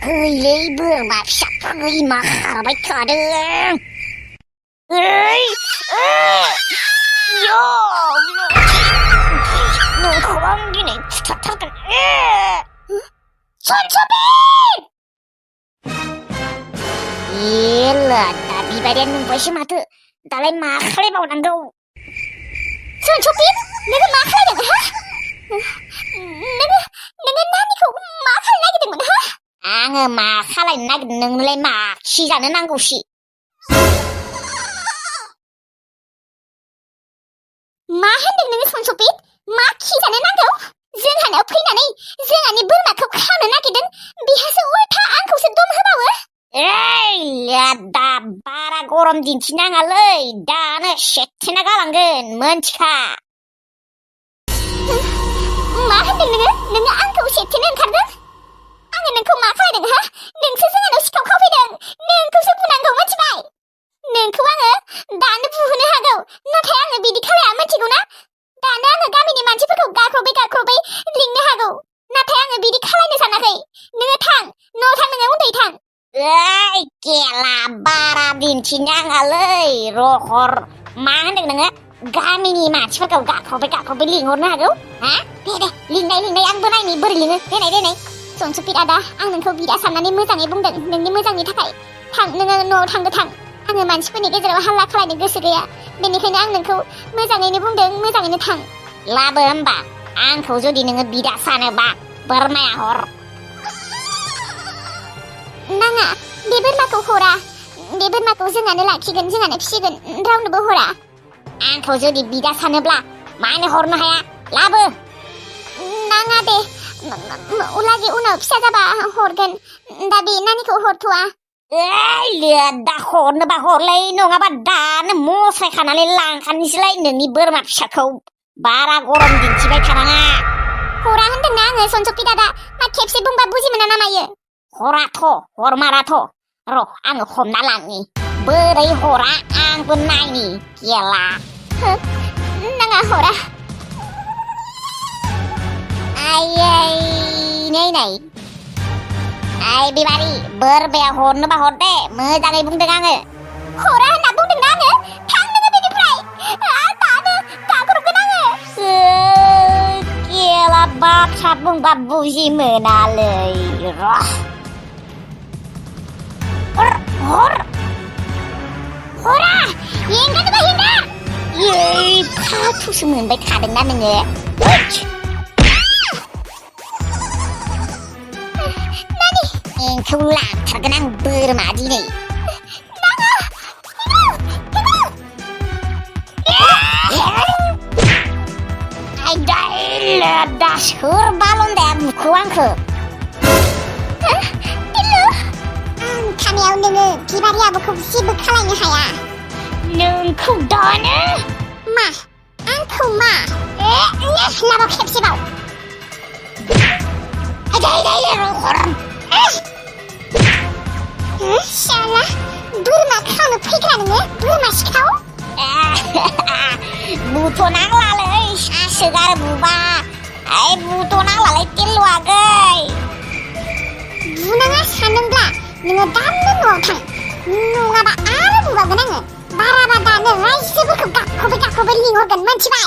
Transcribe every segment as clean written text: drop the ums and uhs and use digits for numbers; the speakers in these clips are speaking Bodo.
फैलै बोरमा फिसा फै मा खालामबाय थादों नोंखौ आं दिनै फुथारथारगोन सनसबिर दा बिबारिया नुबायसो माथो दालाय मा खालायबावनांगौ सनसबिर नोङो मा खालायदों हा नोङो नानिखौ मा खालायनो नागिरदोंमोन हा आङो मा खालायनो नागिरदों नोंनोलाय मा खि जानो नांगौसि मा होनदों नोङो सनसबिर मा खि जानो नांगौ जोंहानाव फैनानै जोंहानि बोरमाखौ खानो नागिरदों बेहासो उल्था आंखौसो दम होबावो दा बारा गरम दिन्थिनाङालै दानो सेथेना गालांगोन मोनथिखा मा होनदों नोङो आंखौ सेथेनो ओंखारदों आङो नोंखौ मा खालायदों हा नोंसो जोंहानाव सिखाव खावफैदों नोंखौसो बुनांगौ मोनथिबाय नोंखौ आङो दानो बुहोनो हागौ नाथाय आङो बिदि खालाया मोनथिगौना दानो आङो गामिनि मानसिफोरखौ गाख्रबै लिंनो हागौ नाथाय आङो बिदि खालायनो सानाखै नोङो थां न'आव थां नोङो उन्दै थां गेला बारा दिन्थिनाङालै रहर मा होनदों नोङो गामिनि मानसिफोरखौ गाख्रबै लिंहरनो हागौ हा दे लिंनाय आंबो नायनि बोरै लिङो देनाय सनसबिर आदा आं नोंखौ बिदा साननानै मोजाङै बुंदों नोंनि मोजांनि थाखाय थां नोङो न'आव थांदो थां आङो मानसिफोरनि गेजेराव हाल्ला खालायनो गोसो गैया बेनिखायनो आं नोंखौ मोजाङैनो बुंदों मोजाङैनो थां लाबो होमबा आंखौ जुदि नोङो बिदा सानोबा बोरमाया हर नाङा बे बोरमाखौ हरा बे बोरमाखौ जोंहानो लाखिगोन जोंहानो फिसिगोन रावनोबो हरा आंखौ जुदि बिदा सानोब्ला मानो हरनो हाया लाबो नाङा दे उलागे उनाव फिसा जाबा हरगोन दा बे नानिखौ हरथ'आ दा हरनोबा हरलै नङाबा दानो मसायखानानै लांखानोसैलाय नोंनि बोरमा फिसाखौ बारा गरम दिन्थिबाय थानाङा हरा होनदोंना आङो सनसबिर आदा मा खेबसे बुंबा बुजि मोना ना मायो हरमाराथ' र' आङो हमना लांनि बोरै हरा आंबो नायनि गेला नाङा हरा नै बिबारि बोरमाया हरनोबा हर दे मोजाङै बुंदों आङो हरा होनना बुंदोंना आङो थां नोङो बेनिफ्राय दानो गाख्रबगोन आङो गेला बाथ्रा बुंबा बुजि मोनालै हरा हेंगारनोबा हेंगा फाथुसो मोनबाय थादोंना नोङो नोंखौ लाथारगोन आं बोरमा दिनै दा सोर बालन्दाया बुखो आंखो आं खानायाव नोङो बिबारि आब'खौ जेबो खालायनो हाया नोंखौ दानो मा आंखौ मा लाबाव खेबसेबाव शाला बोरमा खावनो फैग्रा नोङो बोरमा सिखाव बुथ'नांलालै सासोगार बुबा बुथ'नांलालै तेलुवागै बुनाङा सानदोंब्ला नोङो दानो न'आव थां नङाबा आरो बुबावगोन आङो बाराबा दानो रायजोफोरखौ गाख्रबै लिंहरगोन मोनथिबाय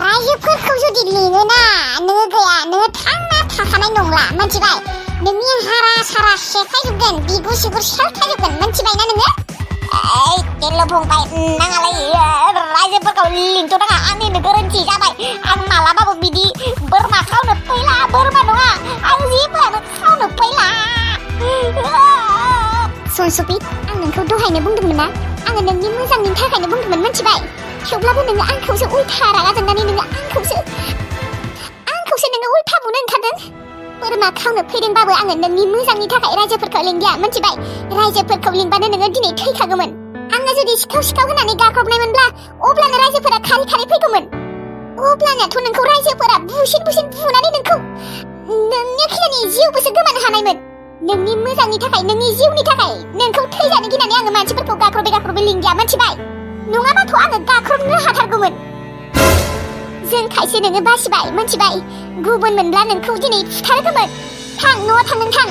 रायजोफोरखौ जुदि लिङोना नोङो गैया नोङो थांना थाखानाय नंला मोनथिबाय नोंनि हारा सारा सेफायजोबगोन बिगुर सिगुर सेलथायजोबगोन मोनथिबायना नोङो तेल फंबाय नाङालै रायजोफोरखौ लिंथ'नाङा आंनिनो गोरोन्थि जाबाय आं मालाबाबो बिदि बोरमा खावनो फैला बोरमा नङा आं जेबोआनो खावनो फैला सनसबिर आं नोंखौ दहायनो बुंदोंमोन ना आङो नोंनि मोजांनि थाखायनो बुंदोंमोन मोनथिबाय थेवब्लाबो नोङो आंखौसो उल्था रागा जोंनानै नोङो आंखौसो नोङो उल्था बुनो ओंखारदों बोरमा खावनो फैदोंबाबो आङो नोंनि मोजांनि थाखाय रायजोफोरखौ लिंदिया मोनथिबाय रायजोफोरखौ लिंबानो नोङो दिनै थैखागौमोन आङो जुदि सिखाव होनानै गाख्रबनायमोनब्ला अब्लानो रायजोफोरा खारि फैगौमोन अब्लानाथ' नोंखौ रायजोफोरा बुसिन बुनानै नोंनि खिलानि जिउबोसो गोमानो हानायमोन नोंनि मोजांनि थाखाय नोंनि जिउनि थाखाय नोंखौ थैजानो गिनानै आङो मानसिफोरखौ गाख्रबै लिंदिया मोनथिबाय नङाबाथ' आङो गाख्रबनो हाथारगौमोन जों खायसे नोङो बासिबाय मोनथिबाय गुबुन मोनब्ला नोंखौ दिनै फुथारगौमोन थां न'आव थां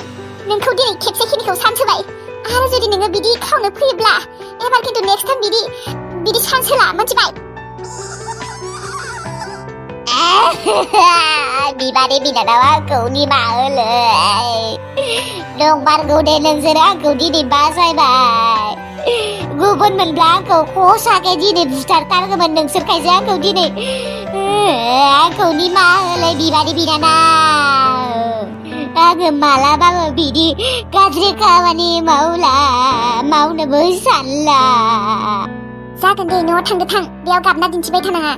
नोंखौ दिनै खेबसेखिनिखौ सान्स होबाय आरो जुदि नोङो बिदि खावनो फैयोब्ला एबार खिन्थु नेक्स्ट टाइम बिदि चान्स होला मिथिबाय बिबारि बिनानावा आंखौ निमाहा होलै नंमारगौ दे नोंसोर आंखौ दिनै बासायबाय गुबुन मोनब्ला आंखौ खसाके दिनै बुथारथारगौमोन नोंसोरखायसो आंखौ दिनै आंखौ निमाहा होलै बिबारि बिनानाव आङो मालाबाबो बिदि गाज्रि खामानि मावनोबो सानला जागोन दे न'आव थांदो थां बेयाव गाबना दिन्थिबाय थानाङा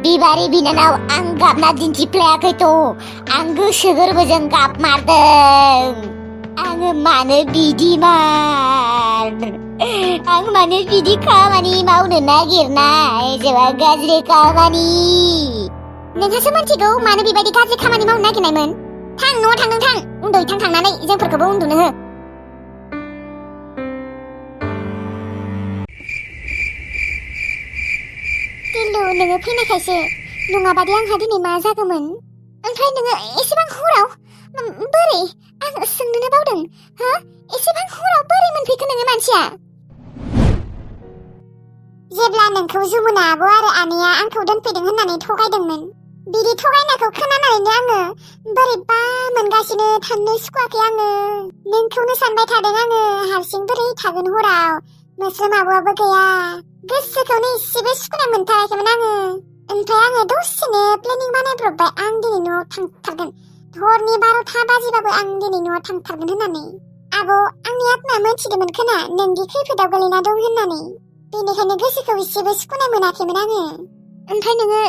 बिबारि बिनानाव आं गाबना दिन्थिफ्लायाखैथ' आं गोसो गोरबोजों गाब मारदों आङो मानो बिदिमान आं मानो बिदि खामानि मावनो नागिरनाय जोबोद गाज्रि खामानि नोंहासो मिथिगौ मानो बेबायदि गाज्रि खामानि मावनो नागिरनायमोन थां न'आव थांदों थां उन्दुयै थांनानै जोंफोरखौबो उन्दुनो हो दिलु नोङो फैनायखायसो नङाबादि आंहा दिनै मा जागौमोन ओमफ्राय नोङो एसेबां हराव बोरै आं सोंनोनो बावदों हो एसेबां हराव बोरै मोनफैखो नोङो मानसिया जेब्ला नोंखौ जमुना आब' आरो आनैया आंखौ दोनफैदों होननानै थगायदोंमोन बिदि थगायनायखौ खोनानानैनो आङो बोरैबा मोनगासिनो थांनो सुखुवाखै आङो नोंखौनो सानबाय थादों आङो हारसिं बोरै थागोन हराव मोस्रोम आब'आबो गैया गोसोखौनो एसेबो सुखुनाय मोनथाराखैमोन आङो ओमफ्राय आङो दसेनो प्लेनिं बानायब्रबबाय आं दिनै न'आव थांथारगोन हरनि 12 बाजिबाबो आं दिनै न'आव थांथारगोन होननानै आब' आंनि आत्माया मोनथिदोंमोन खोना नोंदि खैफोदाव गोलैना दं होननानै बेनिखायनो गोसोखौ एसेबो सुखुनाय मोनाखैमोन आङो ओमफ्राय नोङो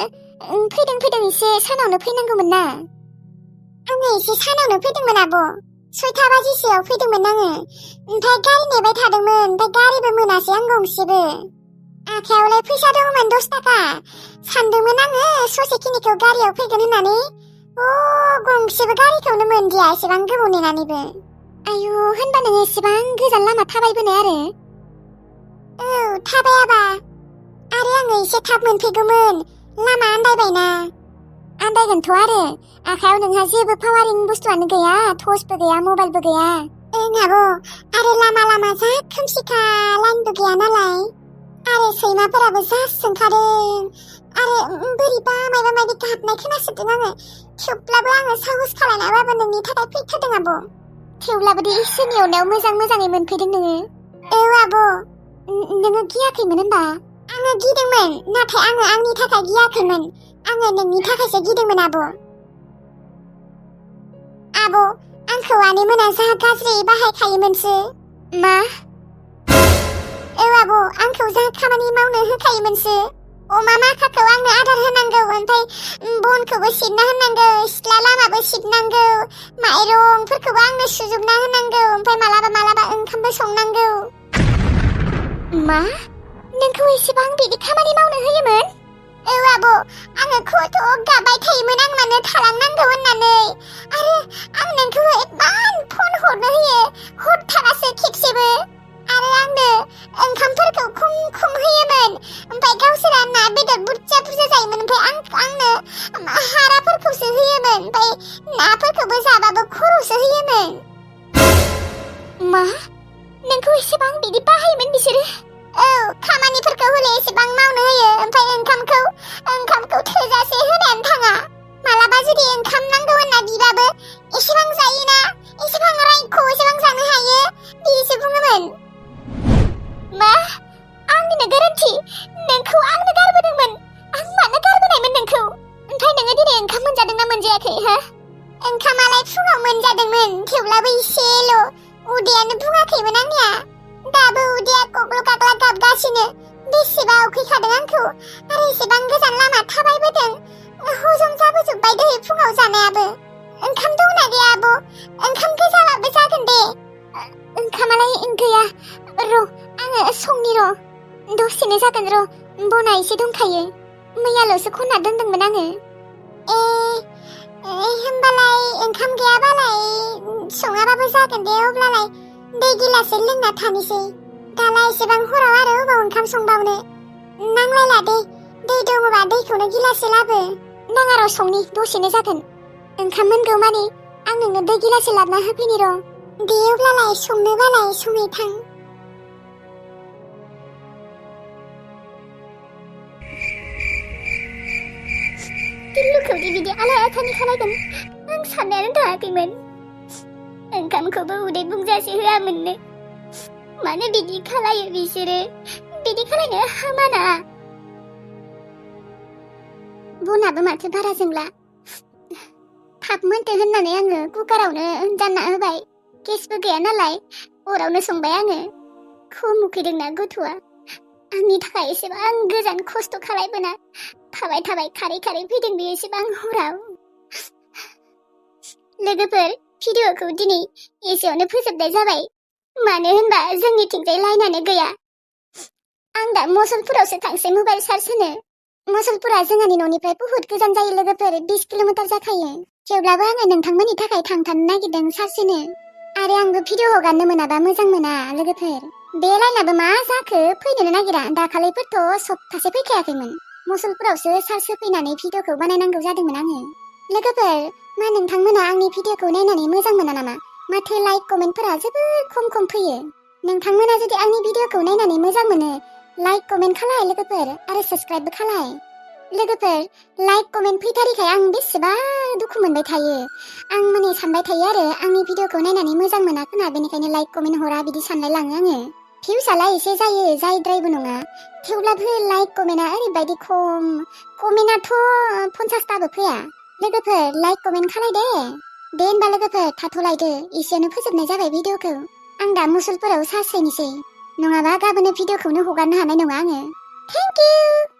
फैदों एसे सानावनो फैनांगौमोन ना आङो एसे सानावनो फैदोंमोन आब' 6 बाजिसोआव फैदोंमोन आङो ओमफ्राय गारि नेबाय थादोंमोन ओमफ्राय गारिबो मोनासै आं गंसेबो आखायावलाय फैसा दंमोन 10 थाखा सानदोंमोन आङो ससेखिनिखौ गारियाव फैगोन होननानै गंसेबो गारिखौनो मोनदिया एसेबां गोबाव नेनानैबो आयु होनबा नोङो एसेबां गोजान लामा थाबायबोनाय आरो औ थाबायाबा आरो आङो एसे थाब मोनफैगौमोन लामा आन्दायबायना आन्दायगोनथ' आरो आखायाव नोंहा जेबो पावारिं बुस्थुआनो गैया टर्चबो गैया मबाइलबो गैया ओं आब' आरो लामा जा खोमसिखा लाइनबो गैया नालाय आरो सैमाफोराबो जा सोंखादों आरो बोरैबा माबा माबि गाबनाय खोनासोदों आङो थेवब्लाबो आङो साहस खालायनाबाबो नोंनि थाखाय फैथारदों आब' थेवब्लाबो दि इसोरनि अननायाव मोजाङै मोनफैदों नोङो औ आब' नोङो गियाखैमोन होनबा आङो गिदोंमोन नाथाय आङो आंनि थाखाय गियाखैमोन आङो नोंनि थाखायसो गिदोंमोन आब' आंखौ आनैमोना जा गाज्रि बाहायखायोमोनसो मा औ आब' आंखौ जा खामानि मावनो होखायोमोनसो अमा माखाखौ आंनो आदार होनांगौ ओमफ्राय बनखौबो सिबना होनांगौ सिथ्ला लामाबो सिबनांगौ माइरंफोरखौबो आंनो सुजोबना होनांगौ ओमफ्राय मालाबा ओंखामबो संनांगौ मा नोंखौ एसेबां बिदि खामानि मावनो होयोमोन औ आब' आङो खथ' गाबाय थायोमोन आं मानो थालांनांगौ होननानै आरो आं नोंखौ एबान फन हरनो होयो हरथारासो खेबसेबो आरो आंनो ओंखामफोरखौ खम होयोमोन ओमफ्राय गावसोरा ना बेदर बुरजा जायोमोन ओमफ्राय आंनो हाराफोरखौसो होयोमोन ओमफ्राय नाफोरखौबो जाबाबो खर'सो होयोमोन मा नोंखौ एसेबां बिदि बाहायोमोन बिसोरो औ खामानिफोरखौ हले एसेबां मावनो होयो ओमफ्राय ओंखामखौ थोजासे होनायानो थाङा मालाबा जुदि ओंखाम नांगौ होनना बिबाबो एसेबां जायोना एसेबां रायखौ एसेबां जानो हायो बिदिसो बुङोमोन मा आंनिनो गोरोन्थि नोंखौ आंनो गारबोदोंमोन आं मानो गारबोनायमोन नोंखौ ओमफ्राय नोङो दिनै ओंखाम मोनजादोंना मोनजायाखै हा ओंखामालाय फुङाव मोनजादोंमोन थेवब्लाबो एसेल' उदैयानो बुङाखैमोन आंनिया दाबो उदैया गग्ल' गाग्ला गाबगासिनो बेसेबा उखैखादों आंखौ आरो एसेबां गोजान लामा थाबायबोदों हजम जाबोजोब्बाय दहाय फुङाव जानायाबो ओंखाम दंना गैया आब' ओंखाम गोजाबाबो जागोन दे ओंखामालाय गैया र' आङो संनि र' दसेनो जागोन र' बना एसे दंखायो मैयाल'सो खनना दोनदोंमोन आङो होमबालाय ओंखाम गैयाबालाय सङाबाबो जागोन दे अब्लालाय दै गिलाससे लोंना थानोसै दालाय एसेबां हराव आरो अबाव ओंखाम संबावनो नांलायला दै दङबा दैखौनो गिलाससे लाबो नाङा र' संनि दसेनो जागोन ओंखाम मोनगौ माने आं नोंनो दै गिलाससे लाबना होफैनि र' दे अब्लालाय संनोबालाय संहै थां। दिल्लुखौ दि बिदि आलाय आथानि खालायगोन आं साननायानो थायाखैमोन। ओंखामखौबो उदै बुंजासे होआमोननो। मानो बिदि खालायो बिसोरो? बिदि खालायनो हामाना। बनाबो माथो बारा जोंला। थाब मोनथो होननानै आङो कुकारावनो जानना होबाय। गेसबो गैया नालाय अरावनो संबाय आङो। खम उखैदोंना गथ'आ। आंनि थाखाय एसेबां गोजान खस्थ' खालायबोना थाबाय थाबाय खारै खारै फैदों बे एसेबां हराव। लोगोफोर भिडिअ'खौ दिनै एसेयावनो फोजोबनाय जाबाय। मानो होनबा जोंनिथिंजाय लाइनानो गैया। आं दा मसलपुरावसो थांसै मबाइल चार्ज होनो। मसलपुरा जोंहानि न'निफ्राय बहुत गोजान जायो लोगोफोर, 20 किल'मिटार जाखायो। थेवब्लाबो आङो नोंथांमोननि थाखाय थांथारनो नागिरदों चार्ज होनो। आरो आंबो भिडिअ हगारनो मोनाबा मोजां मोना लोगोफोर। बे लाइनाबो मा जाखो फैनोनो नागिरा। दाखालिफोरथ' सप्तासे फैखायाखैमोन। मसलपुरावसो चार्ज होफैनानै भिडिअ'खौ बानायनांगौ जादोंमोन आङो। लोगोफोर मा नोंथांमोना आंनि भिडिअ'खौ नायनानै मोजां मोना नामा? माथो लाइक कमेन्टफोरा जोबोद खम फैयो। नोंथांमोना जुदि आंनि भिडिअ'खौ नायनानै मोजां मोनो लाइक कमेन्ट खालाय लोगोफोर आरो साबस्क्राइबबो खालाय। लोगोफोर लाइक कमेन्ट फैथारिखाय आं बेसेबा दुखु मोनबाय थायो। आं माने सानबाय थायो आरो आंनि भिडिअ'खौ नायनानै मोजां मोना खोना बेनिखायनो लाइक कमेन्ट हरा बिदि सानलाय लाङो आङो। भिउसालाय एसे जायो जायद्रायबो नङा। थेवब्लाबो लाइक कमेन्टआ ओरैबायदि खम। कमेन्टआथ' 50ताबो फैया। लोगोफोर लाइक कमेन्ट खालाय दे होनबा लोगोफोर थाथ'लायदो एसेयावनो फोजोबनाय जाबाय भिडिअ'खौ। आं दा मुसलपुराव चार्ज हैनोसै नङाबा गाबोन भिडिअ'खौनो हगारनो हानाय नङा आङो। Thank you.